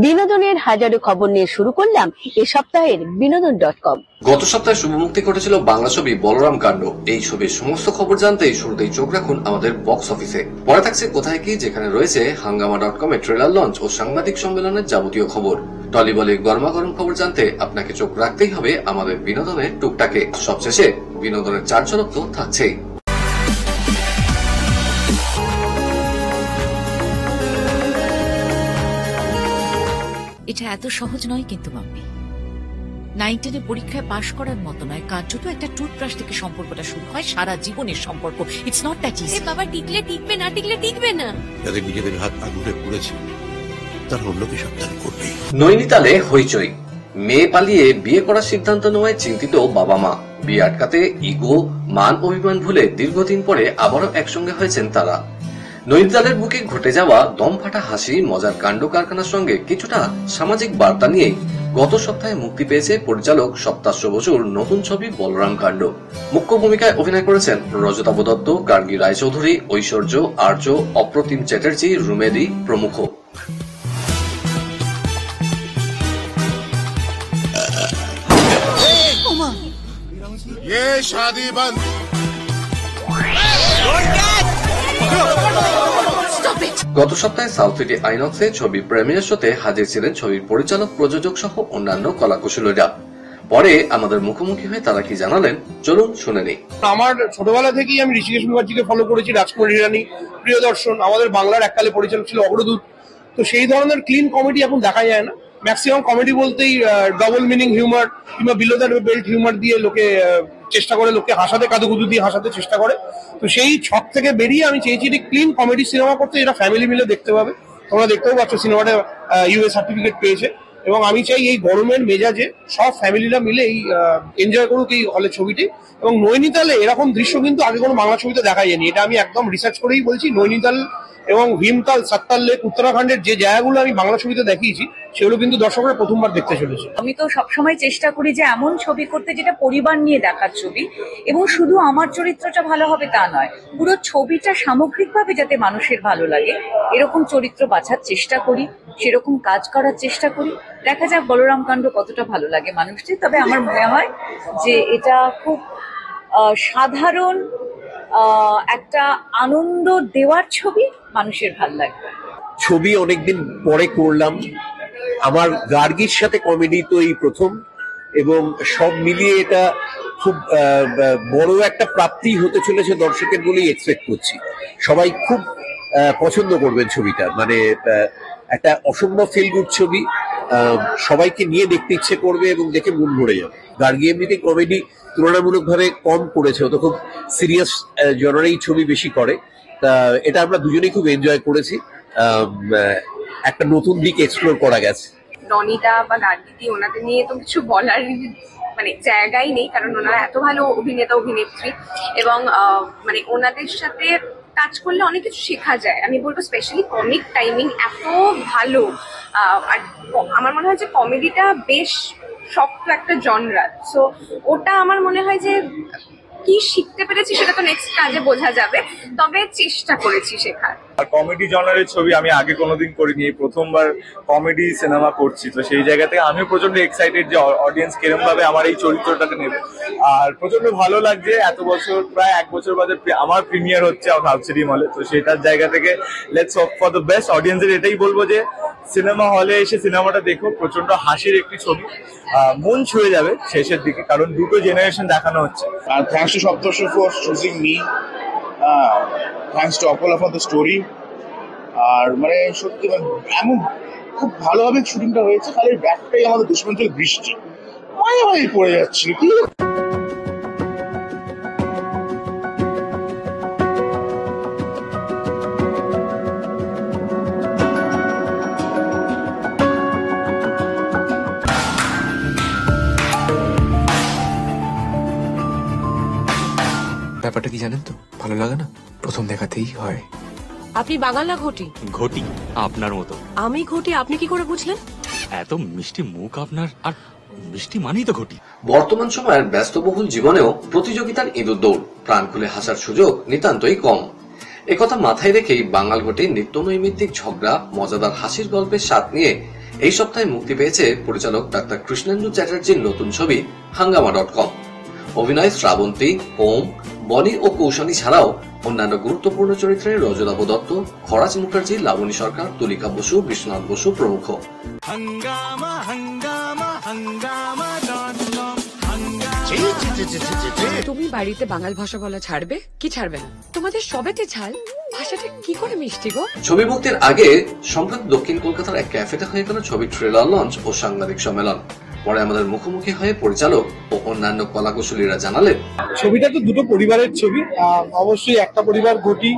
বিনোদনের হাজারো খবর নিয়ে শুরু করলাম এ সপ্তাহের বিনোদন.com। গত সপ্তাহে শুভ মুক্তি ঘটেছিল বাংলা ছবি বলরাম কাণ্ড। এই ছবির সমস্ত খবর জানতেই শুরুতেই চোখ রাখুন আমাদের বক্স অফিসে। পরে থাকছে কোথায় কি, যেখানে রয়েছে হাঙ্গামা.com এর ট্রেলার লঞ্চ ও সাংবাদিক সম্মেলনের যাবতীয় খবর। টলিবলির গরমাগরম খবর জানতে আপনাকে চোখ রাখতেই হবে আমাদের বিনোদনের টুকটাকে। সবশেষে বিনোদনের চার ঝলক তো থাকছেই। এটা এত সহজ নয় কিন্তু মাম্মি। 9, 10 পরীক্ষায় পাশ করার মতো নয়। কার্যত একটা টুথব্রাশ থেকে সম্পর্কটা শুরু হয়, সারা জীবনের সম্পর্ক। It's not that easy. বাবা টিকলে টিকবে, না টিকলে টিকবে না। যাদের নিজেদের হাত আগুনে পুড়েছে তারা অন্যকে সাবধান করবে। নৈনিতালে হইচই। মেয়ে পালিয়ে বিয়ে করার সিদ্ধান্ত নেওয়ায় চিন্তিত বাবা মা। বিয়ে আটকাতে ইগো, মান অভিমান ভুলে দীর্ঘদিন পরে আবারও একসঙ্গে হয়েছেন তারা। নৈনিতালের বুকে ঘটে যাওয়া দমফাটা হাসি, মজার কাণ্ড কারখানার সঙ্গে কিছুটা সামাজিক বার্তা নিয়েই গত সপ্তাহে মুক্তি পেয়েছে পরিচালক সপ্তাশ্য বসুর নতুন ছবি বলরাম কাণ্ড। মুখ্য ভূমিকায় অভিনয় করেছেন রজতাভ দত্ত, গার্গী রায়চৌধুরী, ঐশ্বর্য, আর্য, অপ্রতিম চ্যাটার্জি, রুমেলি প্রমুখ। গত সপ্তাহে সাউথ সিটি আইনক্সে ছবি প্রিমিয়ার শোতে হাজির ছিলেন ছবির পরিচালক, প্রযোজক সহ অন্যান্য কলাকুশলীরা। পরে আমাদের মুখোমুখি হয়ে তারা কি জানালেন চলুন শুনে নিই। আমার ছোটবেলা থেকেই আমি ঋষিকেশ মুখার্জিকে ফলো করেছি, রাজকুমার হিরানি, প্রিয়দর্শন, আমাদের বাংলার এককালে পরিচালক ছিল অগ্রদূত। তো সেই ধরনের ক্লিন কমেডি এখন দেখা যায় না। ম্যাক্সিমাম কমেডি বলতেই ডবল মিনিং হিউমার কিংবা বিলো দ্য বেল্ট হিউমার দিয়ে লোকে চেষ্টা করে, লোককে হাসাতে, কাদুকুদু দিয়ে হাসাতে চেষ্টা করে। তো সেই ছক থেকে বেরিয়ে আমি চেয়েছি ক্লিন কমেডি সিনেমা করতে, যেটা ফ্যামিলি মিলে দেখতে পাবে। তোমরা দেখতেও পাচ্ছ সিনেমাটা ইউএ সার্টিফিকেট পেয়েছে, এবং আমি চাই এই গরমের মেজাজে সব ফ্যামিলিরা মিলে এই এনজয় করুক এই হলের ছবিটি। এবং নৈনিতালে এরকম দৃশ্য কিন্তু আগে কোনো বাংলা ছবিতে দেখা যায়নি। এটা আমি একদম রিসার্চ করেই বলছি। নৈনিতাল এবং ভীমতাল, সাত্তার লেক, উত্তরাখণ্ডের যে জায়গাগুলো আমি বাংলা ছবিতে দেখিয়েছি সেগুলো কিন্তু দর্শকরা প্রথমবার দেখতে চলেছে। আমি তো সবসময় চেষ্টা করি যে এমন ছবি করতে যেটা পরিবার নিয়ে দেখার ছবি, এবং শুধু আমার চরিত্রটা ভালো হবে তা নয়, পুরো ছবিটা সামগ্রিকভাবে যাতে মানুষের ভালো লাগে এরকম চরিত্র বাছার চেষ্টা করি, সেরকম কাজ করার চেষ্টা করি। দেখা যাক বলরাম কাণ্ড কতটা ভালো লাগে মানুষদের। তবে আমার মনে হয় যে এটা খুব সাধারণ একটা আনন্দ দেওয়ার ছবি, মানুষের ভাল লাগবে। ছবি অনেকদিন পরে করলাম। আমার গার্গীর সাথে কমেডি তো এই প্রথম, এবং সব মিলিয়ে এটা খুব বড় একটা প্রাপ্তি হতে চলেছে দর্শকের বলেই এক্সপেক্ট করছি। সবাই খুব পছন্দ করবেন ছবিটা। মানে একটা অসম্ভব ফিল গুড ছবি, সবাইকে নিয়ে দেখতে ইচ্ছে করবে এবং দেখে মন ভরে যাবে। গার্গী এমনিতে কমেডি তুলনামূলকভাবে কম করেছে, ও তো খুব সিরিয়াস জনারেই ছবি বেশি করে। তা এটা আমরা দুজনেই খুব এনজয় করেছি। একটা নতুন দিক এক্সপ্লোর করা গেছে। রনিদা বা গার্গীদি, ওনাদের নিয়ে তো কিছু বলার মানে জায়গাই নেই, কারণ ওনারা এত ভালো অভিনেতা অভিনেত্রী, এবং মানে ওনাদের সাথে কাজ করলে অনেক কিছু শেখা যায়। আমি বলবো স্পেশালি কমিক টাইমিং এত ভালো। আর আমার মনে হয় যে কমেডিটা বেশ শক্ত একটা জনরা। সো ওটা আমার মনে হয় যে কি শিখতে পেরেছি সেটা তো নেক্সট কাজে বোঝা যাবে, তবে চেষ্টা করেছি শেখার। আর কমেডি জনারের ছবি আমি আগে কোনোদিন করিনি, প্রথমবার কমেডি সিনেমা করছি। তো সেই জায়গা থেকে আমিও প্রচন্ড এক্সাইটেড যে অডিয়েন্স কিরম ভাবে আমার এই চরিত্রটাকে নেবে। আর প্রচন্ড ভালো লাগছে, এত বছর, প্রায় 1 বছর বাদে আমার প্রিমিয়ার হচ্ছে সাউথ সিটি মলে। তো সেটার জায়গা থেকে let's hope for the best. অডিয়েন্সের এটাই বলবো যে সিনেমা হলে এসে সিনেমাটা দেখো, প্রচন্ড হাসির একটি ছবি, মন ছুঁয়ে যাবে শেষের দিকে, কারণ দুটো জেনারেশন দেখানো হচ্ছে। আর thanks to Saptashwa for choosing me, thanks to Apollo for the story. আর মানে সত্যি এমন খুব ভালোভাবে শুটিংটা হয়েছে। খালি ব্যাকটাই আমাদের দুশ্মন ছিল বৃষ্টি, মায়ে মায়ে পড়ে যাচ্ছিল। কি ব্যাপারটা কি জানেন তো, ভালো লাগে না প্রথম দেখাতেই হয়। আপনি বাঙাল না ঘটি? ঘটি আপনার মতো। আমি ঘটি, আপনি কি করে বুঝলেন? এত মিষ্টি মুখ আপনার, আর মিষ্টি মানেই তো ঘটি। বর্তমান সময়ের ব্যস্তবহুল জীবনেও প্রতিযোগিতার ইঁদুর দৌড়, প্রাণ খুলে হাসার সুযোগ নিতান্তই কম। একথা মাথায় রেখেই বাঙাল ঘটির নিত্য নৈমিত্তিক ঝগড়া, মজাদার হাসির গল্পের স্বাদ নিয়ে এই সপ্তাহে মুক্তি পেয়েছে পরিচালক ডাক্তার কৃষ্ণেন্দু চ্যাটার্জির নতুন ছবি হাঙ্গামা.com। অভিনয় শ্রাবন্তী, ওম, বনি ও কৌশানী ছাড়াও অন্যান্য গুরুত্বপূর্ণ চরিত্রে রজতাভ দত্ত, খরাজ মুখার্জি, লাবণী সরকার, তুলিকা বসু, বিশ্বনাথ বসু প্রমুখ। তুমি বাড়িতে বাঙাল ভাষা বলা ছাড়বে কি ছাড়বে না? তোমাদের সবেতে ঝাল, ভাষাটা কি করে মিষ্টি গো। ছবি মুক্তির আগে সম্প্রতি দক্ষিণ কলকাতার এক ক্যাফেতে হয়ে গেল ছবির ট্রেলার লঞ্চ ও সাংবাদিক সম্মেলন। পরে আমাদের মুখোমুখি হয়ে পরিচালক ও অন্যান্য কলাকুশলীরা জানালেন, ছবিটা তো দুটো পরিবারের ছবি। অবশ্যই একটা পরিবার ঘটি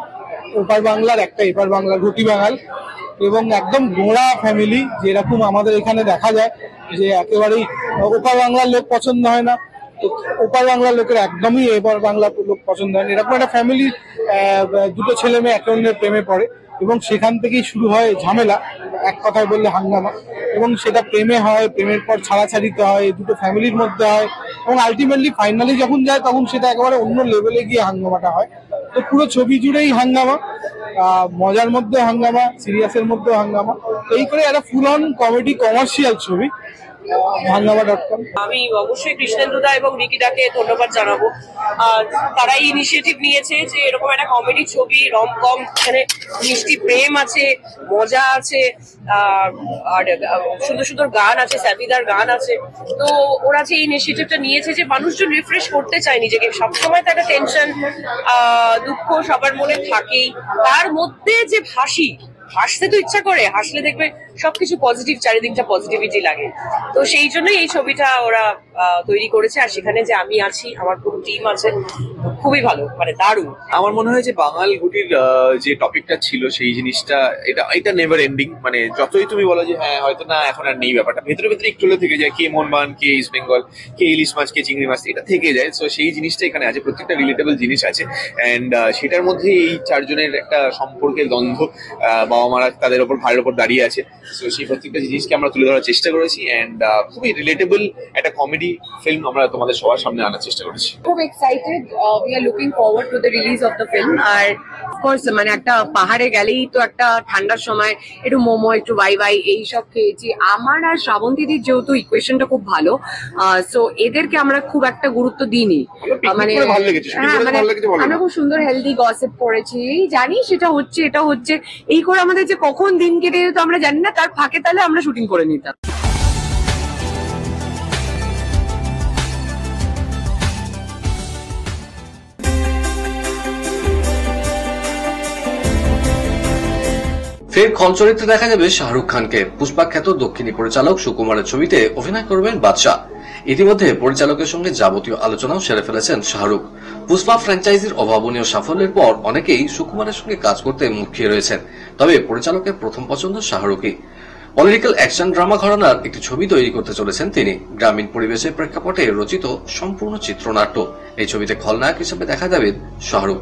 ওপার বাংলার, একটা এপার বাংলার ঘটি বাঙাল, এবং একদম গোড়া ফ্যামিলি, যেরকম আমাদের এখানে দেখা যায় যে একেবারেই ওপার বাংলার লোক পছন্দ হয় না, ওপার বাংলার লোকের একদমই এপার বাংলার লোক পছন্দ হয় না, এরকম একটা ফ্যামিলি। দুটো ছেলে মেয়ে একে অন্যের প্রেমে পড়ে এবং সেখান থেকেই শুরু হয় ঝামেলা, এক কথায় বললে হাঙ্গামা, এবং সেটা প্রেমে হয়, প্রেমের পর ছাড়াছাড়িতে হয়, দুটো ফ্যামিলির মধ্যে হয়, এবং আলটিমেটলি ফাইনালি যখন যায় তখন সেটা একেবারে অন্য লেভেলে গিয়ে হাঙ্গামাটা হয়। তো পুরো ছবি জুড়েই হাঙ্গামা, মজার মধ্যে হাঙ্গামা, সিরিয়াসের মধ্যে হাঙ্গামা, এই করে একটা ফুল অন কমেডি কমার্শিয়াল ছবি হাঙ্গামা.com। আমি অবশ্যই কৃষ্ণেন্দুদা এবং রিকিদাকে ধন্যবাদ জানাবো। আর তারা এই ইনিশিয়েটিভ নিয়েছে যে এরকম একটা কমেডি ছবি, রম-কম, এখানে মিষ্টি প্রেম আছে, মজা আছে, আর সুন্দর সুন্দর গান আছে, স্যাবিদার গান আছে। তো ওরা যে ইনিশিয়েটিভটা নিয়েছে যে মানুষজন রিফ্রেশ করতে চায় নিজেকে, সবসময় তো একটা টেনশন, দুঃখ সবার মনে থাকেই, তার মধ্যে যে হাসতে তো ইচ্ছা করে, হাসলে দেখবে সবকিছু পজিটিভ, চারিদিকটা পজিটিভিটি লাগে। তো সেই জন্যই এই ছবিটা ওরা তৈরি করেছে। আর সেখানে যে আমি আছি, আমার পুরো টিম আছে, খুবই ভালো, মানে দারুণ। আমার মনে হয় যে বাঙাল ঘুটির যে টপিকটা ছিল সেই জিনিসটা এটা নেভার এন্ডিং। মানে যতই তুমি বলো যে হ্যাঁ হয়তো না এখন আর নেই, ব্যাপারটা ভেতরে ভেতরে একটু থেকে যায়, কে মনবান, কে ইস্ট বেঙ্গল, কে ইলিশ মাছ, কে চিংড়ি মাছ, এটা থেকে যায়। তো সেই জিনিসটা এখানে আছে, প্রত্যেকটা রিলেটেবল জিনিস আছে। অ্যান্ড সেটার মধ্যে এই চারজনের একটা সম্পর্কের দ্বন্দ্ব, বাবা মারা তাদের ওপর ভাইয়ের ওপর দাঁড়িয়ে আছে। তো সেই প্রত্যেকটা জিনিসকে আমরা তুলে ধরার চেষ্টা করেছি, অ্যান্ড খুবই রিলেটেবল একটা কমেডি ফিল্ম আমরা তোমাদের সবার সামনে আনার চেষ্টা করেছি। খুব excited, we are looking forward to the release of the film. আর অফকোর্স মানে একটা পাহাড়ে গেলেই তো একটা ঠান্ডার সময় একটু মোমো, একটু বাই এইসব খেয়েছি। আমার আর শ্রাবন্তীদির যেহেতু ইকুয়েশনটা খুব ভালো, সো এদেরকে আমরা খুব একটা গুরুত্ব দিইনি। মানে আমরা খুব সুন্দর হেলদি গসিপ করেছি, জানি সেটা হচ্ছে, এটা হচ্ছে, এই করে আমাদের যে কখন দিন কেটে যেত আমরা জানি না, তার ফাঁকে তাহলে আমরা শুটিং করে নিতাম। ফের খল চরিত্রে দেখা যাবে শাহরুখ খানকে। পুষ্পা খ্যাত দক্ষিণী পরিচালক সুকুমারের ছবিতে অভিনয় করবেন বাদশা। ইতিমধ্যে পরিচালকের সঙ্গে যাবতীয় আলোচনাও সেরে ফেলেছেন শাহরুখ। পুষ্পা ফ্র্যাঞ্চাইজির অভাবনীয় সাফল্যের পর অনেকেই সুকুমারের সঙ্গে কাজ করতে মুখিয়ে রয়েছেন, তবে পরিচালকের প্রথম পছন্দ শাহরুখই। পলিটিক্যাল অ্যাকশন ড্রামা ঘরানার একটি ছবি তৈরি করতে চলেছেন তিনি। গ্রামীণ পরিবেশের প্রেক্ষাপটে রচিত সম্পূর্ণ চিত্রনাট্য। এই ছবিতে খলনায়ক হিসেবে দেখা যাবেন শাহরুখ।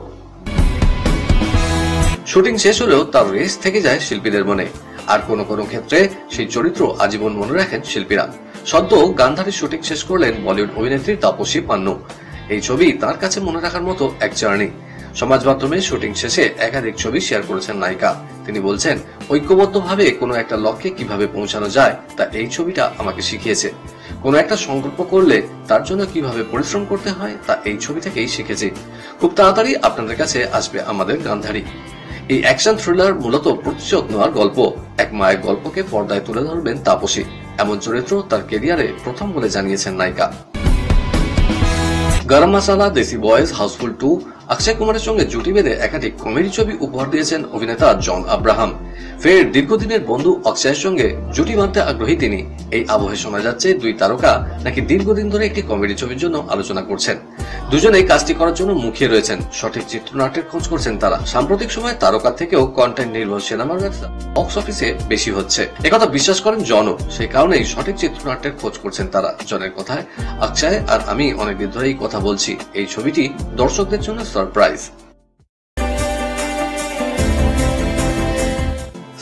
শুটিং শেষ হলেও তার রেস থেকে যায় শিল্পীদের মনে, আর কোনো কোনো ক্ষেত্রে সেই চরিত্র আজীবন মনে রাখেন শিল্পীরা। সদ্য গান্ধারী শুটিং শেষ করলেন বলিউড অভিনেত্রী তাপসী পান্নু। এই ছবি তার কাছে মনে রাখার মতো এক জার্নি। সমাজ মাধ্যমে শুটিং শেষে একাধিক ছবি শেয়ার করেছেন নায়িকা। তিনি বলছেন, ঐক্যবদ্ধভাবে কোনো একটা লক্ষ্যে কিভাবে পৌঁছানো যায় তা এই ছবিটা আমাকে শিখিয়েছে। কোনো একটা সংকল্প করলে তার জন্য কিভাবে পরিশ্রম করতে হয় তা এই ছবি থেকেই শিখেছি। খুব তাড়াতাড়ি আপনাদের কাছে আসবে আমাদের গান্ধারী। এই অ্যাকশন থ্রিলার মূলত প্রতিশোধ নেওয়ার গল্প। এক মায়ের গল্পকে পর্দায় তুলে ধরবেন তাপসী। এমন চরিত্র তার ক্যারিয়ারে প্রথম বলে জানিয়েছেন নায়িকা। গরম মশালা, দেশি বয়েজ, হাউসফুল 2, অক্ষয় কুমারের সঙ্গে জুটি বেঁধে একাধিক কমেডি ছবি উপহার দিয়েছেন অভিনেতা জন আব্রাহাম। ফের দীর্ঘদিনের বন্ধু অক্ষয়ের সঙ্গে জুটি বাঁধতে আগ্রহী তিনি। এই আবহে শোনা যাচ্ছে দুই তারকা নাকি দীর্ঘদিন ধরে একটি কমেডি ছবির জন্য আলোচনা করছেন। দুজনেই কাজটি করার জন্য মুখিয়ে রয়েছেন, সঠিক চিত্রনাট্যের খোঁজ করছেন তারা। সাম্প্রতিক সময়ে তারকা থেকেও কন্টেন্ট নির্ভর সিনেমার ব্যবসা বক্স অফিসে বেশি হচ্ছে, একথা বিশ্বাস করেন জনও। সেই কারণেই সঠিক চিত্রনাট্যের খোঁজ করছেন তারা। জনের কথায়, অক্ষয় আর আমি অনেকদিন ধরে এই কথা বলছি, এই ছবিটি দর্শকদের জন্য সারপ্রাইজ।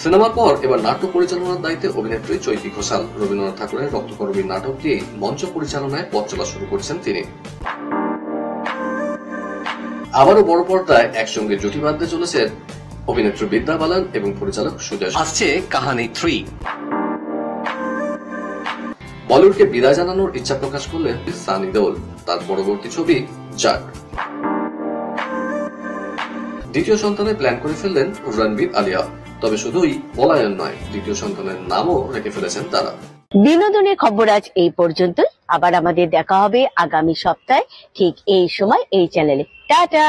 সিনেমার পর এবার নাট্য পরিচালনার দায়িত্বে অভিনেত্রী চৈতি ঘোষাল। রবীন্দ্রনাথ ঠাকুরের রক্তকরবীর নাটক দিয়ে মঞ্চ পরিচালনায় পথ চলা শুরু করেছেন তিনি। আবারও বড় পর্দায় একসঙ্গে জুটি বাঁধতে চলেছেন অভিনেত্রী বিদ্যা বালান এবং পরিচালক সুজয়। আসছে কাহানি 3। বলিউডকে বিদায় জানানোর ইচ্ছা প্রকাশ করলেন সানি দেওল তার পরবর্তী ছবি জাট। দ্বিতীয় সন্তানের প্ল্যান করে ফেললেন রণবীর আলিয়া, তবে শুধুই পলায়ন নয়, দ্বিতীয় সন্তানের নামও রেখে ফেলেছেন তারা। বিনোদনের খবর আজ এই পর্যন্তই। আবার আমাদের দেখা হবে আগামী সপ্তাহে ঠিক এই সময় এই চ্যানেলে। টাটা।